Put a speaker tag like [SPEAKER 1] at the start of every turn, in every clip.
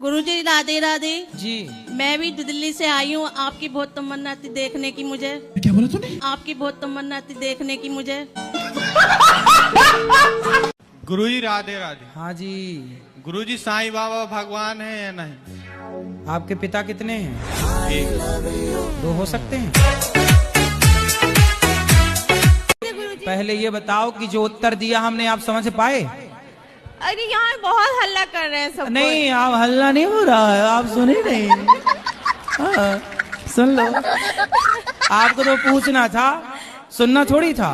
[SPEAKER 1] गुरुजी राधे राधे
[SPEAKER 2] जी।
[SPEAKER 1] मैं भी दिल्ली से आई हूँ। आपकी बहुत तमन्ना थी देखने की मुझे।
[SPEAKER 2] क्या बोला तूने?
[SPEAKER 1] आपकी बहुत तमन्ना थी देखने की मुझे।
[SPEAKER 3] गुरुजी राधे राधे।
[SPEAKER 2] हाँ जी।
[SPEAKER 3] गुरुजी साईं बाबा भगवान है या नहीं?
[SPEAKER 2] आपके पिता कितने हैं?
[SPEAKER 3] एक।
[SPEAKER 2] दो हो सकते हैं। पहले ये बताओ कि जो उत्तर दिया हमने आप समझ पाए?
[SPEAKER 1] अरे यहाँ बहुत हल्ला कर रहे हैं सब।
[SPEAKER 2] नहीं, आप हल्ला नहीं हो रहा है, आप सुने नहीं। हाँ, सुन लो। आपको तो पूछना था, सुनना थोड़ी था।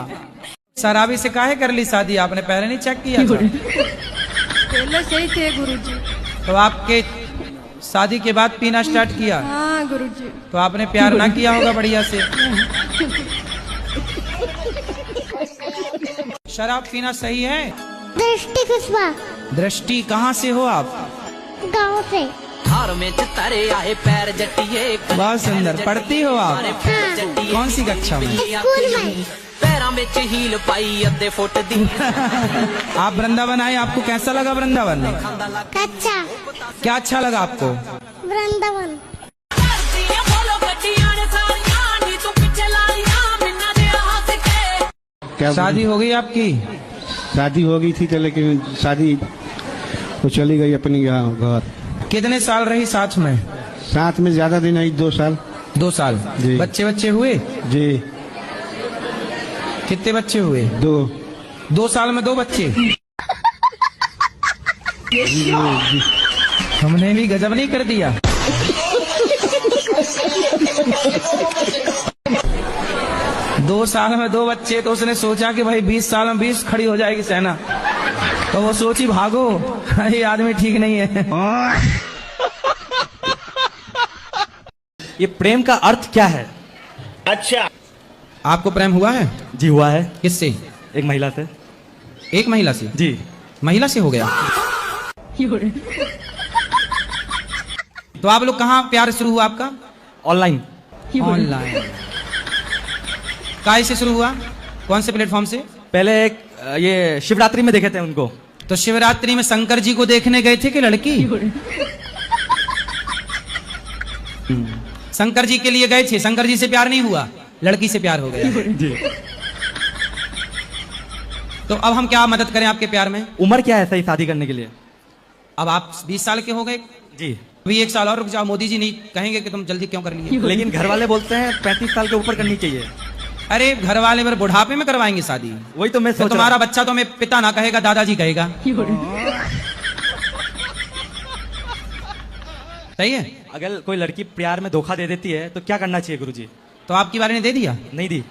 [SPEAKER 2] शराबी से काहे कर ली शादी आपने? पहले नहीं चेक किया था?
[SPEAKER 1] पहले सही थे गुरुजी।
[SPEAKER 2] तो आपके शादी के बाद पीना स्टार्ट किया?
[SPEAKER 1] हाँ गुरुजी।
[SPEAKER 2] तो आपने प्यार ना किया होगा बढ़िया से। शराब पीना सही है?
[SPEAKER 4] दृष्टि कुशवा।
[SPEAKER 2] दृष्टि कहाँ से हो आप?
[SPEAKER 4] गाँव से।
[SPEAKER 5] हार में तारे आए पैर जटिए।
[SPEAKER 2] बहुत सुंदर। पढ़ती हो आप? कौन सी कक्षा में?
[SPEAKER 4] स्कूल में।
[SPEAKER 5] पैरों में हील पाई अद्धे फुट दी।
[SPEAKER 2] आप वृंदावन आए, आपको कैसा लगा वृंदावन?
[SPEAKER 4] कच्चा।
[SPEAKER 2] क्या अच्छा लगा आपको?
[SPEAKER 4] वृंदावन।
[SPEAKER 6] क्या
[SPEAKER 2] शादी हो गई आपकी?
[SPEAKER 6] शादी हो गई थी तो, लेकिन शादी वो चली गई अपनी घर।
[SPEAKER 2] कितने साल रही साथ में?
[SPEAKER 6] साथ में ज्यादा दिन नहीं, 2 साल।
[SPEAKER 2] 2 साल।
[SPEAKER 6] जी।
[SPEAKER 2] बच्चे बच्चे हुए?
[SPEAKER 6] जी।
[SPEAKER 2] कितने बच्चे हुए?
[SPEAKER 6] 2।
[SPEAKER 2] 2 साल में 2 बच्चे? हमने भी गजब नहीं कर दिया। दो साल में 2 बच्चे, तो उसने सोचा कि भाई 20 साल में 20 खड़ी हो जाएगी सेना। तो वो सोची भागो, ये आदमी ठीक नहीं है।
[SPEAKER 7] ये प्रेम का अर्थ क्या है?
[SPEAKER 2] आपको प्रेम हुआ है?
[SPEAKER 7] जी हुआ है।
[SPEAKER 2] किससे?
[SPEAKER 7] एक महिला से।
[SPEAKER 2] एक महिला से?
[SPEAKER 7] जी।
[SPEAKER 2] महिला से हो गया? तो आप लोग कहाँ प्यार शुरू हुआ आपका?
[SPEAKER 7] ऑनलाइन।
[SPEAKER 2] ऑनलाइन। काय से शुरू हुआ? कौन से प्लेटफॉर्म से?
[SPEAKER 7] पहले एक ये शिवरात्रि में देखे थे उनको।
[SPEAKER 2] तो शिवरात्रि में शंकर जी को देखने गए थे कि लड़की? शंकर जी के लिए गए थे। शंकर जी से प्यार नहीं हुआ, लड़की से प्यार हो गया।
[SPEAKER 7] जी।
[SPEAKER 2] तो अब हम क्या मदद करें आपके प्यार में?
[SPEAKER 7] उम्र क्या है सही शादी करने के लिए?
[SPEAKER 2] अब आप 20 साल के हो गए।
[SPEAKER 7] जी।
[SPEAKER 2] अभी 1 साल और रुक जाओ, मोदी जी नहीं कहेंगे कि तुम जल्दी क्यों कर लिए?
[SPEAKER 7] लेकिन घर वाले बोलते हैं 35 साल के ऊपर करनी चाहिए।
[SPEAKER 2] अरे घर वाले पर बुढ़ापे में करवाएंगे शादी?
[SPEAKER 7] वही तो मैं
[SPEAKER 2] तो
[SPEAKER 7] सोच
[SPEAKER 2] तुम्हारा बच्चा तो मैं पिता ना कहेगा, दादाजी कहेगा। सही है।
[SPEAKER 7] अगर कोई लड़की प्यार में धोखा दे देती है तो क्या करना चाहिए गुरुजी?
[SPEAKER 2] तो आपकी बारे ने दे दिया?
[SPEAKER 7] नहीं दी।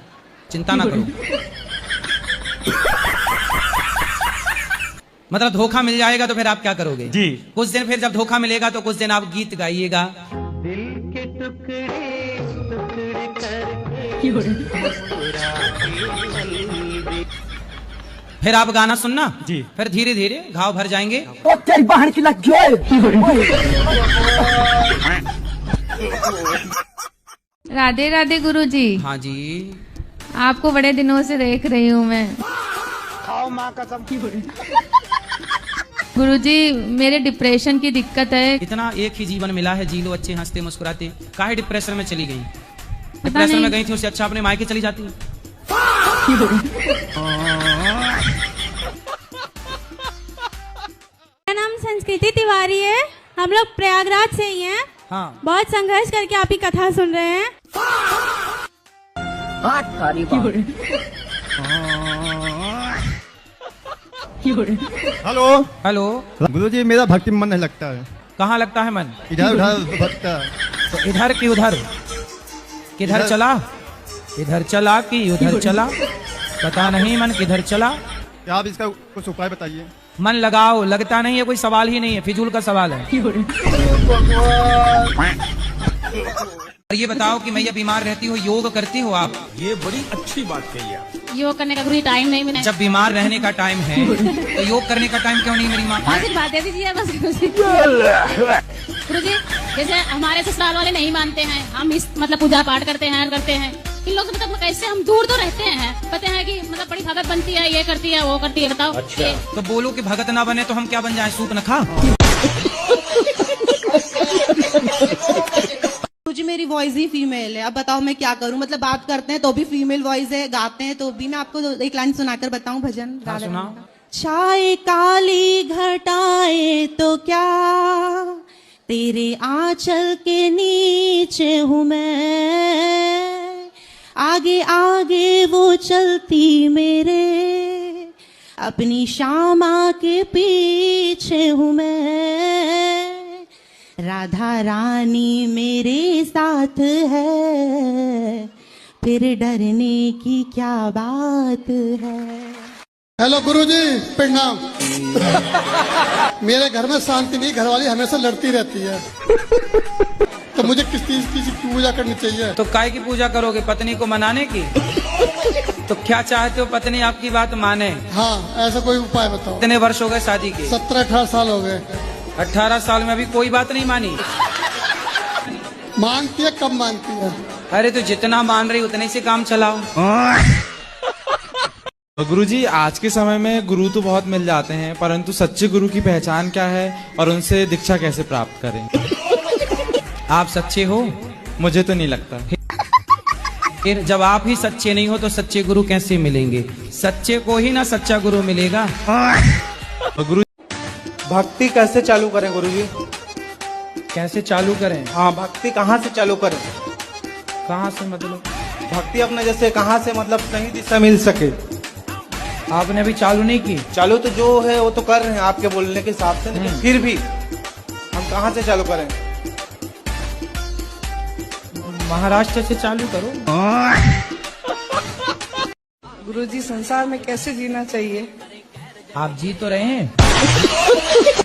[SPEAKER 2] चिंता ना करो। मतलब धोखा मिल जाएगा तो फिर आप क्या करोगे?
[SPEAKER 7] जी।
[SPEAKER 2] कुछ दिन फिर जब धोखा मिलेगा तो कुछ दिन आप गीत गाइएगा। फिर आप गाना सुनना।
[SPEAKER 7] जी।
[SPEAKER 2] फिर धीरे धीरे घाव भर जाएंगे।
[SPEAKER 8] राधे राधे गुरुजी।
[SPEAKER 2] हाँ जी।
[SPEAKER 8] आपको बड़े दिनों से देख रही हूँ मैं। गुरुजी मेरे डिप्रेशन की दिक्कत है।
[SPEAKER 2] इतना एक ही जीवन मिला है, जी लो अच्छे हंसते मुस्कुराते। काहे डिप्रेशन में चली गई? डिप्रेशन में गई थी, उससे अच्छा अपने मायके चली जाती।
[SPEAKER 9] मेरा नाम संस्कृति तिवारी है। हम लोग प्रयागराज से ही हैं।
[SPEAKER 2] हाँ।
[SPEAKER 9] बहुत संघर्ष करके आपकी कथा सुन रहे हैं।
[SPEAKER 3] हेलो।
[SPEAKER 2] हेलो।
[SPEAKER 3] गुरुजी मेरा भक्ति में मन नहीं लगता है।
[SPEAKER 2] कहाँ लगता है मन?
[SPEAKER 3] इधर उधर भटकता है।
[SPEAKER 2] तो इधर की उधर? किधर चला? इधर चला कि उधर चला? पता नहीं मन किधर चला।
[SPEAKER 3] क्या आप इसका कुछ उपाय बताइए।
[SPEAKER 2] मन लगाओ। लगता नहीं है, कोई सवाल ही नहीं है, फिजूल का सवाल है। और ये बताओ कि मैया बीमार रहती हो, योग करती हो आप?
[SPEAKER 3] ये बड़ी अच्छी बात कही आप।
[SPEAKER 9] योग करने का कोई टाइम नहीं मिला।
[SPEAKER 2] जब बीमार रहने का टाइम है तो योग करने का टाइम क्यों नहीं मेरी माँ?
[SPEAKER 9] आशीर्वाद दे दीजिए बस गुरुजी। जैसे हमारे ससुराल वाले नहीं मानते हैं, हम इस मतलब पूजा पाठ करते हैं इन लोग से मतलब कैसे हम दूर तो रहते हैं, पता है कि मतलब बड़ी भगत बनती है, ये करती है वो करती है। बताओ।
[SPEAKER 2] अच्छा। तो बोलो कि भगत ना बने तो हम क्या बन जाए? सूप न खा।
[SPEAKER 10] वॉइस ही फीमेल है। अब बताओ मैं क्या करूं, मतलब बात करते हैं तो भी फीमेल वॉइस है, गाते हैं तो भी। मैं आपको एक लाइन सुनाकर बताऊं भजन।
[SPEAKER 2] हाँ, सुनाओ।
[SPEAKER 10] छाए काली घटाए तो क्या, तेरे आंचल के नीचे हूं मैं, आगे आगे वो चलती मेरे, अपनी श्यामा के पीछे हूं मैं, राधा रानी मेरे साथ है, फिर डरने की क्या बात है।
[SPEAKER 11] हेलो गुरुजी, प्रणाम। मेरे घर में शांति नहीं, घरवाली हमेशा लड़ती रहती है, तो मुझे किस चीज की पूजा करनी चाहिए?
[SPEAKER 2] तो काय की पूजा करोगे, पत्नी को मनाने की? तो क्या चाहते हो पत्नी आपकी बात माने?
[SPEAKER 11] हाँ, ऐसा कोई उपाय बताओ।
[SPEAKER 2] कितने वर्ष हो गए शादी के?
[SPEAKER 11] 17-18 साल हो गए।
[SPEAKER 2] 18 साल में अभी कोई बात नहीं मानी?
[SPEAKER 11] मानती है, कब मानती है?
[SPEAKER 2] अरे तो जितना मान रही उतने से काम चलाओ।
[SPEAKER 3] गुरुजी, आज के समय में गुरु तो बहुत मिल जाते हैं, परंतु सच्चे गुरु की पहचान क्या है और उनसे दीक्षा कैसे प्राप्त करें?
[SPEAKER 2] आप सच्चे हो?
[SPEAKER 3] मुझे तो नहीं लगता।
[SPEAKER 2] फिर जब आप ही सच्चे नहीं हो तो सच्चे गुरु कैसे मिलेंगे? सच्चे को ही ना सच्चा गुरु मिलेगा।
[SPEAKER 3] गुरु, भक्ति कैसे चालू करें गुरुजी?
[SPEAKER 2] कैसे चालू करें?
[SPEAKER 3] हाँ, भक्ति कहाँ से चालू करें?
[SPEAKER 2] कहाँ से मतलब?
[SPEAKER 3] भक्ति अपने जैसे कहाँ से, मतलब सही दिशा मिल सके।
[SPEAKER 2] आपने अभी चालू नहीं की?
[SPEAKER 3] चालू तो जो है वो तो कर रहे हैं आपके बोलने के हिसाब से, लेकिन फिर भी हम कहाँ से चालू करें?
[SPEAKER 2] महाराष्ट्र से चालू करो।
[SPEAKER 12] गुरुजी, संसार में कैसे जीना चाहिए?
[SPEAKER 2] आप जी तो रहे हैं?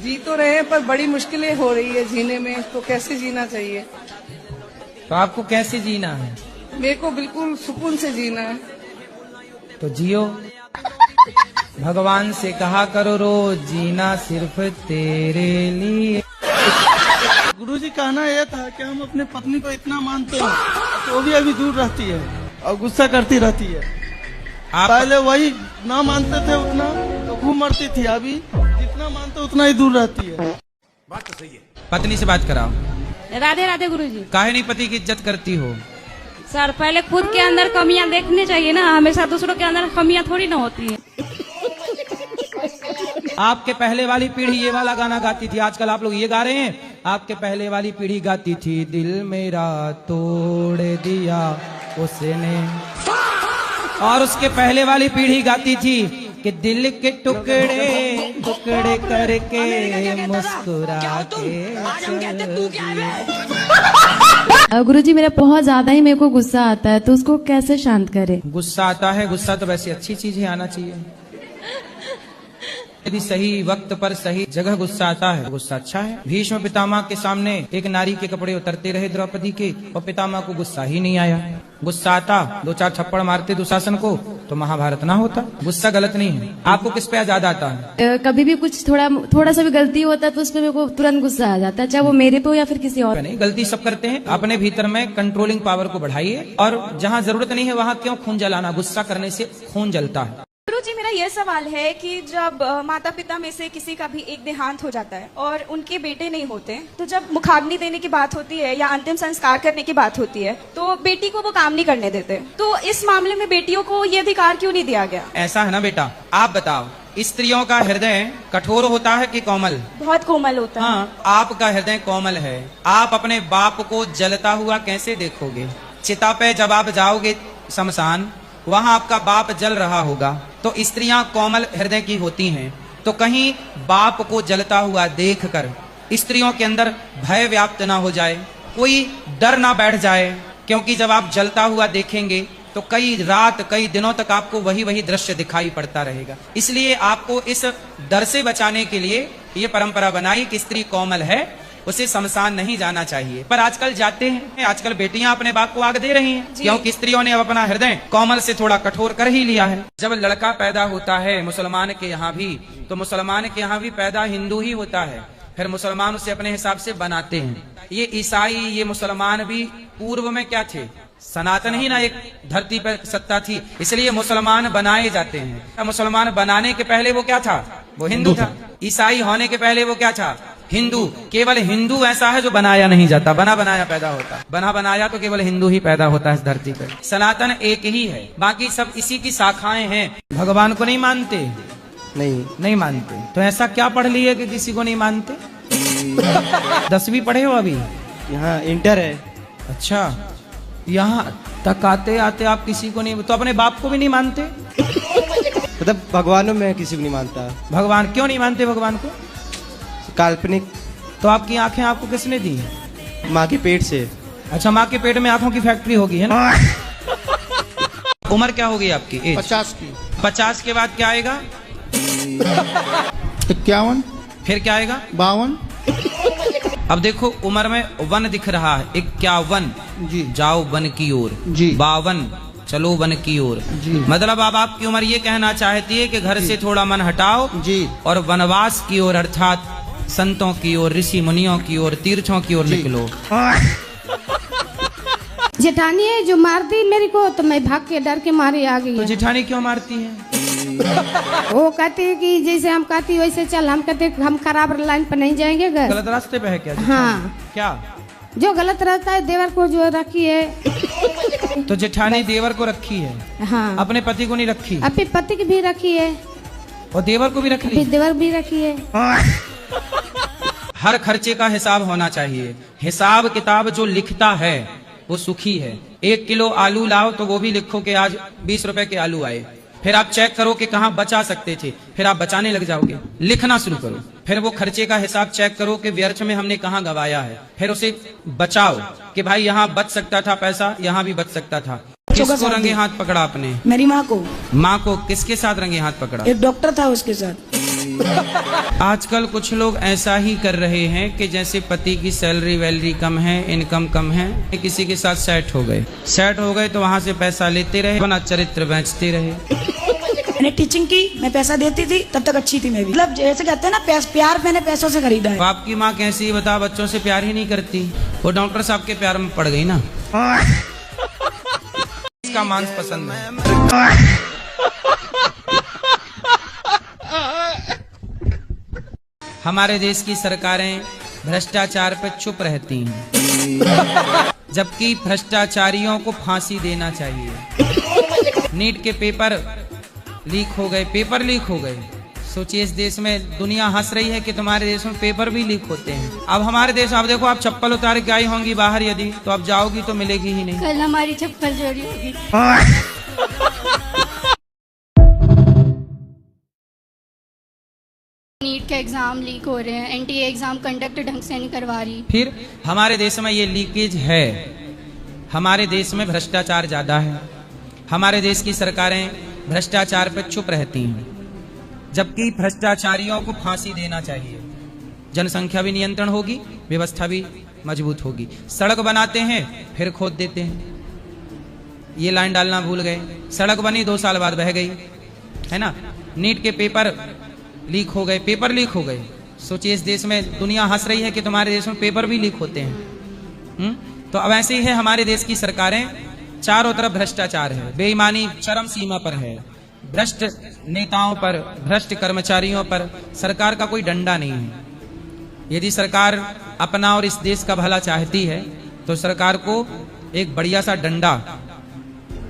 [SPEAKER 12] जी तो रहे हैं, पर बड़ी मुश्किलें हो रही है जीने में, तो कैसे जीना चाहिए?
[SPEAKER 2] तो आपको कैसे जीना है?
[SPEAKER 12] मेरे को बिल्कुल सुकून से जीना है।
[SPEAKER 2] तो जियो। भगवान से कहा करो रोज, जीना सिर्फ तेरे लिए।
[SPEAKER 13] गुरुजी, कहना यह था कि हम अपने पत्नी को इतना मानते हैं तो वो भी अभी दूर रहती है और गुस्सा करती रहती है। पहले वही ना मानते थे उतना तो खूब मरती थी, अभी जितना मानते उतना ही दूर रहती है।
[SPEAKER 2] बात तो सही है। पत्नी से बात कराओ।
[SPEAKER 8] राधे राधे गुरुजी।
[SPEAKER 2] काहे नहीं पति की इज्जत करती हो?
[SPEAKER 8] सर, पहले खुद के अंदर कमियां देखनी चाहिए ना, हमेशा दूसरों के अंदर कमियां थोड़ी ना होती है।
[SPEAKER 2] आपके पहले वाली पीढ़ी ये वाला गाना गाती थी, आजकल आप लोग ये गा रहे हैं। आपके पहले वाली पीढ़ी गाती थी, दिल मेरा तोड़ दिया उसने, और उसके पहले वाली पीढ़ी गाती थी कि दिल के टुकड़े टुकड़े करके मुस्कुरा के।
[SPEAKER 8] गुरुजी, मेरा बहुत ज्यादा ही मेरे को गुस्सा आता है, तो उसको कैसे शांत करे?
[SPEAKER 2] गुस्सा आता है? गुस्सा तो वैसे अच्छी चीज है, आना चाहिए। यदि सही वक्त पर सही जगह गुस्सा आता है, गुस्सा अच्छा है। भीष्म पितामह के सामने एक नारी के कपड़े उतरते रहे द्रौपदी के, और पितामह को गुस्सा ही नहीं आया। गुस्सा आता, 2-4 थप्पड़ मारते दुशासन को तो महाभारत ना होता। गुस्सा गलत नहीं है। आपको किस पे ज्यादा आता है?
[SPEAKER 8] कभी भी कुछ थोड़ा सा भी गलती होता है तो उस पर मेरे को तुरंत गुस्सा आ जाता है, चाहे वो मेरे पे हो या फिर किसी और।
[SPEAKER 2] नहीं, गलती सब करते हैं। अपने भीतर में कंट्रोलिंग पावर को बढ़ाइए, और जहाँ जरूरत नहीं है वहाँ क्यों खून जलाना? गुस्सा करने से खून जलता है।
[SPEAKER 14] गुरुजी, मेरा यह सवाल है कि जब माता पिता में से किसी का भी एक देहांत हो जाता है और उनके बेटे नहीं होते, तो जब मुखाग्नि देने की बात होती है या अंतिम संस्कार करने की बात होती है तो बेटी को वो काम नहीं करने देते, तो इस मामले में बेटियों को ये अधिकार क्यों नहीं दिया गया?
[SPEAKER 2] ऐसा है ना बेटा, आप बताओ, स्त्रियों का हृदय कठोर होता है कि कोमल?
[SPEAKER 14] बहुत कोमल होता है।
[SPEAKER 2] हाँ, आपका हृदय कोमल है। आप अपने बाप को जलता हुआ कैसे देखोगे? चिता पे जब आप जाओगे शमशान, वहाँ आपका बाप जल रहा होगा। तो स्त्रियां कोमल हृदय की होती हैं, तो कहीं बाप को जलता हुआ देखकर स्त्रियों के अंदर भय व्याप्त ना हो जाए, कोई डर ना बैठ जाए, क्योंकि जब आप जलता हुआ देखेंगे तो कई रात कई दिनों तक आपको वही दृश्य दिखाई पड़ता रहेगा। इसलिए आपको इस डर से बचाने के लिए ये परंपरा बनाई कि स्त्री कोमल है, उसे शमशान नहीं जाना चाहिए। पर आजकल जाते हैं, आजकल बेटियां अपने बाप को आग दे रही हैं, क्योंकि स्त्रियों ने अब अपना हृदय कोमल से थोड़ा कठोर कर ही लिया है। जब लड़का पैदा होता है मुसलमान के यहाँ भी, तो मुसलमान के यहाँ भी पैदा हिंदू ही होता है, फिर मुसलमान उसे अपने हिसाब से बनाते हैं। ये ईसाई, ये मुसलमान भी पूर्व में क्या थे? सनातन ही ना एक धरती पर सत्ता थी, इसलिए मुसलमान बनाए जाते हैं। मुसलमान बनाने के पहले वो क्या था? वो हिंदू था। ईसाई होने के पहले वो क्या था? हिंदू, केवल हिंदू ऐसा है जो बनाया नहीं जाता, बना बनाया पैदा होता। बना बनाया तो केवल हिंदू ही पैदा होता है इस धरती पर। सनातन एक ही है, बाकी सब इसी की शाखाएं हैं। भगवान को नहीं मानते? नहीं मानते। तो ऐसा क्या पढ़ लिए कि किसी को नहीं मानते? 10वीं पढ़े हो अभी?
[SPEAKER 7] यहाँ इंटर है।
[SPEAKER 2] अच्छा, यहाँ तक आते आते आप किसी को नहीं, तो अपने बाप को भी नहीं मानते?
[SPEAKER 7] मतलब भगवानों में किसी को नहीं मानता।
[SPEAKER 2] भगवान क्यों नहीं मानते? भगवान को
[SPEAKER 7] काल्पनिक।
[SPEAKER 2] तो आपकी आंखें आपको किसने दी?
[SPEAKER 7] माँ के पेट से।
[SPEAKER 2] अच्छा, माँ के पेट में आंखों की फैक्ट्री होगी, है ना? उम्र क्या होगी आपकी?
[SPEAKER 11] 50 की।
[SPEAKER 2] 50 के बाद क्या आएगा?
[SPEAKER 11] 51।
[SPEAKER 2] फिर क्या आएगा?
[SPEAKER 11] 52।
[SPEAKER 2] अब देखो उम्र में 1 दिख रहा है। 51 जी, जाओ वन की ओर जी। 52 चलो वन की ओर जी। मतलब अब आपकी उम्र ये कहना चाहती है कि घर से थोड़ा मन हटाओ जी और वनवास की ओर, अर्थात संतों की ओर, ऋषि मुनियों की ओर, तीर्थों की ओर निकलो।
[SPEAKER 15] जेठानी है जो मार दी मेरे को, तो मैं भाग के डर के मारे आ गई।
[SPEAKER 2] तो जेठानी क्यों मारती है?
[SPEAKER 15] वो कहती है कि जैसे हम कहती वैसे चल, हम कहते हम खराब लाइन पर नहीं जाएंगे।
[SPEAKER 2] गलत रास्ते पे है क्या?
[SPEAKER 15] हाँ।
[SPEAKER 2] क्या
[SPEAKER 15] जो गलत रहता है देवर को जो रखी है।
[SPEAKER 2] तो जेठानी देवर को रखी है?
[SPEAKER 15] हाँ।
[SPEAKER 2] अपने पति को नहीं रखी?
[SPEAKER 15] अपने पति की भी रखी है
[SPEAKER 2] और देवर को भी रख ली?
[SPEAKER 15] देवर भी रखी है।
[SPEAKER 2] हर खर्चे का हिसाब होना चाहिए। हिसाब किताब जो लिखता है वो सुखी है। 1 किलो आलू लाओ तो वो भी लिखो कि आज 20 रुपए के आलू आए। फिर आप चेक करो कि कहाँ बचा सकते थे, फिर आप बचाने लग जाओगे। लिखना शुरू करो। फिर वो खर्चे का हिसाब चेक करो कि व्यर्थ में हमने कहाँ गवाया है, फिर उसे बचाओ कि भाई यहाँ बच सकता था पैसा, यहाँ भी बच सकता था। किसको रंगे हाथ पकड़ा आपने?
[SPEAKER 16] मेरी माँ को।
[SPEAKER 2] माँ को किसके साथ रंगे हाथ पकड़ा?
[SPEAKER 16] एक डॉक्टर था उसके साथ।
[SPEAKER 2] आजकल कुछ लोग ऐसा ही कर रहे हैं कि जैसे पति की सैलरी वैलरी कम है, इनकम कम है, किसी के साथ सेट हो गए तो वहाँ से पैसा लेते रहे, अपना चरित्र बेचते रहे।
[SPEAKER 16] मैंने टीचिंग की, मैं पैसा देती थी, तब तक अच्छी थी मैं भी। मतलब जैसे कहते हैं ना, प्यार मैंने पैसों से खरीदा है।
[SPEAKER 2] तो आपकी माँ कैसी बता, बच्चों से प्यार ही नहीं करती, वो डॉक्टर साहब के प्यार में पड़ गई ना। इसका मांस पसंद है। हमारे देश की सरकारें भ्रष्टाचार पर चुप रहती हैं, जबकि भ्रष्टाचारियों को फांसी देना चाहिए। नीट के पेपर लीक हो गए। सोचिए, इस देश में दुनिया हंस रही है कि तुम्हारे देश में पेपर भी लीक होते हैं। अब हमारे देश, आप देखो, आप चप्पल उतार के आई होंगी बाहर, यदि तो आप जाओगी तो मिलेगी ही नहीं।
[SPEAKER 15] कल हमारी चप्पल चोरी होगी। नीट के एग्जाम लीक हो रहे हैं, एनटीए एग्जाम कंडक्ट ढंग से नहीं करवा रही।
[SPEAKER 2] फिर हमारे देश में ये लीकेज है। हमारे देश में भ्रष्टाचार ज्यादा है। हमारे देश की सरकारें भ्रष्टाचार पर चुप रहती हैं, जबकि भ्रष्टाचारियों को फांसी देना चाहिए। जनसंख्या भी नियंत्रण होगी, व्यवस्था भी मजबूत होगी। सड़क बनाते हैं फिर खोद देते हैं, ये लाइन डालना भूल गए, सड़क बनी 2 साल बाद बह गई, है ना। नीट के पेपर लीक हो गए। सोचिए, इस देश में दुनिया हंस रही है कि तुम्हारे देश में पेपर भी लीक होते हैं। तो अब ऐसे ही है, हमारे देश की सरकारें चारों तरफ भ्रष्टाचार है, बेईमानी चरम सीमा पर है। भ्रष्ट नेताओं पर, भ्रष्ट कर्मचारियों पर सरकार का कोई डंडा नहीं है। यदि सरकार अपना और इस देश का भला चाहती है तो सरकार को एक बढ़िया सा डंडा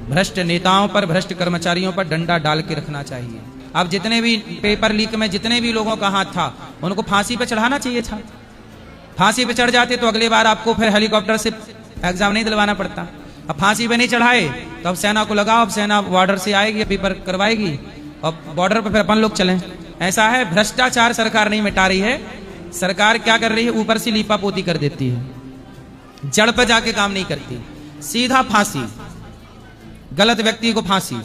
[SPEAKER 2] भ्रष्ट नेताओं पर, भ्रष्ट कर्मचारियों पर डंडा डाल के रखना चाहिए। अब जितने भी पेपर लीक में जितने भी लोगों का हाथ था, उनको फांसी पे चढ़ाना चाहिए था। फांसी पे चढ़ जाते तो अगली बार आपको फिर हेलीकॉप्टर से एग्जाम नहीं दिलवाना पड़ता। अब फांसी पे नहीं चढ़ाए तो अब सेना को लगाओ, अब सेना बॉर्डर से आएगी, पेपर करवाएगी और बॉर्डर पे फिर अपन लोग चलें। ऐसा है, भ्रष्टाचार सरकार नहीं मिटा रही है। सरकार क्या कर रही है, ऊपर से लीपा पोती कर देती है, जड़ पे जाके काम नहीं करती। सीधा फांसी, गलत व्यक्ति को फांसी।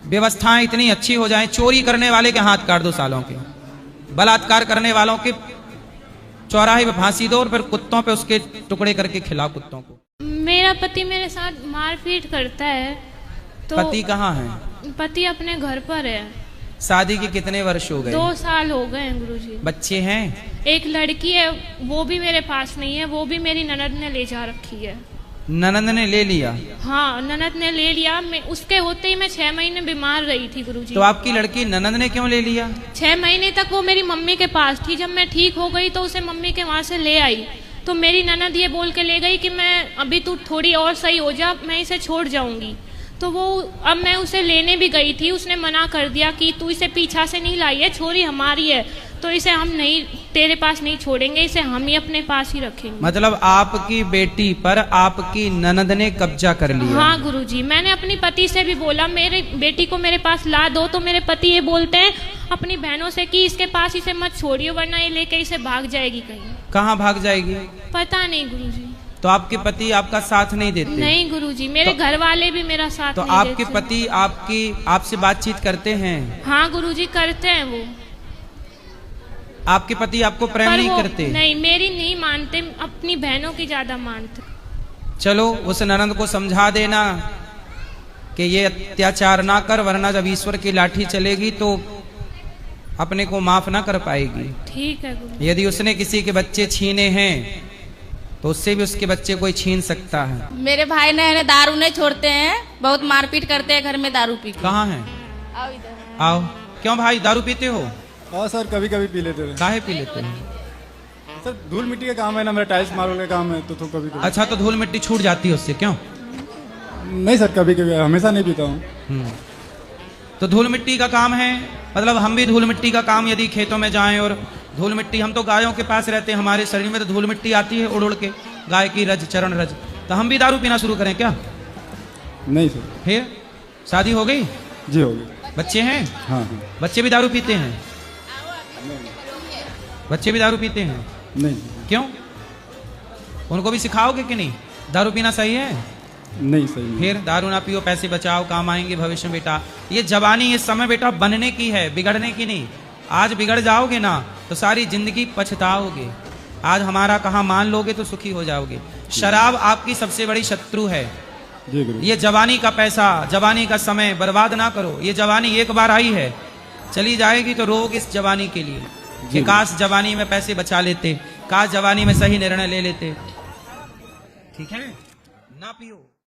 [SPEAKER 2] व्यवस्थाएं इतनी अच्छी हो जाएं, चोरी करने वाले के हाथ काट दो सालों के, बलात्कार करने वालों के चौराहे पे फांसी दो और फिर कुत्तों पे उसके टुकड़े करके खिलाओ कुत्तों को।
[SPEAKER 8] मेरा पति मेरे साथ मारपीट करता है। तो
[SPEAKER 2] पति कहाँ है?
[SPEAKER 8] पति अपने घर पर है।
[SPEAKER 3] शादी के कितने वर्ष हो गए?
[SPEAKER 8] 2 साल हो गए हैं गुरुजी।
[SPEAKER 3] बच्चे हैं?
[SPEAKER 8] एक लड़की है, वो भी मेरे पास नहीं है, वो भी मेरी ननद ने ले जा रखी है।
[SPEAKER 2] ननद ने ले लिया?
[SPEAKER 8] हाँ, ननद ने ले लिया। मैं उसके होते ही मैं 6 महीने बीमार रही थी गुरुजी।
[SPEAKER 2] तो आपकी लड़की ननद ने क्यों ले लिया?
[SPEAKER 8] 6 महीने तक वो मेरी मम्मी के पास थी। जब मैं ठीक हो गई तो उसे मम्मी के वहाँ से ले आई। तो मेरी ननद ये बोल के ले गई कि मैं अभी तू थोड़ी और सही हो जा, मैं इसे छोड़ जाऊंगी। तो वो अब मैं उसे लेने भी गई थी, उसने मना कर दिया कि तू इसे पीछा से नहीं लाई है, छोरी हमारी है, तो इसे हम नहीं तेरे पास नहीं छोड़ेंगे, इसे हम ही अपने पास ही रखेंगे।
[SPEAKER 2] मतलब आपकी बेटी पर आपकी ननद ने कब्जा कर लिया?
[SPEAKER 8] हाँ गुरुजी, मैंने अपनी पति से भी बोला मेरे बेटी को मेरे पास ला दो, तो मेरे पति ये बोलते हैं अपनी बहनों से कि इसके पास इसे मत छोड़ियो वरना ये लेके इसे भाग जाएगी कहीं।
[SPEAKER 2] कहाँ भाग जाएगी?
[SPEAKER 8] पता नहीं गुरुजी।
[SPEAKER 2] तो आपके पति आपका साथ नहीं देते?
[SPEAKER 8] नहीं गुरुजी, मेरे घर वाले भी मेरा साथ
[SPEAKER 2] तो
[SPEAKER 8] नहीं देते।
[SPEAKER 2] आपके पति आपसे बातचीत करते हैं?
[SPEAKER 8] हाँ गुरुजी, करते हैं वो।
[SPEAKER 2] आपके पति आपको प्रेम नहीं करते?
[SPEAKER 8] नहीं, मेरी नहीं मानते, अपनी बहनों की ज्यादा मानते।
[SPEAKER 2] चलो उस ननद को समझा देना कि ये अत्याचार ना कर, वरना जब ईश्वर की लाठी चलेगी तो अपने को माफ ना कर पाएगी।
[SPEAKER 8] ठीक है गुरु।
[SPEAKER 2] यदि उसने किसी के बच्चे छीने हैं तो उससे भी उसके बच्चे कोई छीन सकता है।
[SPEAKER 17] मेरे भाई ने दारू नहीं छोड़ते हैं, बहुत मारपीट करते हैं घर में दारू पी के।
[SPEAKER 2] कहाँ है?
[SPEAKER 17] आओ इधर।
[SPEAKER 2] आओ। क्यों भाई दारू पीते हो?
[SPEAKER 18] हाँ सर, कभी कभी पी लेते हैं।
[SPEAKER 2] काहे पी लेते हैं?
[SPEAKER 18] सर धूल मिट्टी का काम है ना, मेरा टाइल्स मार्बल का काम है, तो कभी कभी।
[SPEAKER 2] अच्छा, तो धूल मिट्टी छूट जाती है उससे? क्यों?
[SPEAKER 18] नहीं सर, कभी कभी, हमेशा नहीं पीता हूँ।
[SPEAKER 2] तो धूल मिट्टी का काम है, मतलब हम भी धूल मिट्टी का काम यदि खेतों में जाएं और धूल मिट्टी, हम तो गायों के पास रहते हैं, हमारे शरीर में तो धूल मिट्टी आती है उड़ उड़ के, गाय की रज चरण रज, तो हम भी दारू पीना शुरू करें क्या?
[SPEAKER 18] नहीं सर।
[SPEAKER 2] फिर शादी हो गई?
[SPEAKER 18] जी हो गई।
[SPEAKER 2] बच्चे हैं?
[SPEAKER 18] हाँ।
[SPEAKER 2] बच्चे भी दारू पीते हैं? बच्चे भी दारू पीते हैं?
[SPEAKER 18] नहीं।
[SPEAKER 2] क्यों? उनको भी सिखाओगे कि नहीं दारू पीना सही है?
[SPEAKER 18] नहीं सही नहीं।
[SPEAKER 2] फिर दारू ना पियो, पैसे बचाओ, काम आएंगे भविष्य में बेटा। ये जवानी इस समय बेटा बनने की है, बिगड़ने की नहीं। आज बिगड़ जाओगे ना तो सारी जिंदगी पछताओगे। आज हमारा कहा मान लोगे तो सुखी हो जाओगे। शराब आपकी सबसे बड़ी शत्रु है। ये जवानी का पैसा, जवानी का समय बर्बाद ना करो। ये जवानी एक बार आई है, चली जाएगी, तो रोग इस जवानी के लिए कि काश जवानी में पैसे बचा लेते, काश जवानी में सही निर्णय ले लेते। ठीक है, ना पियो।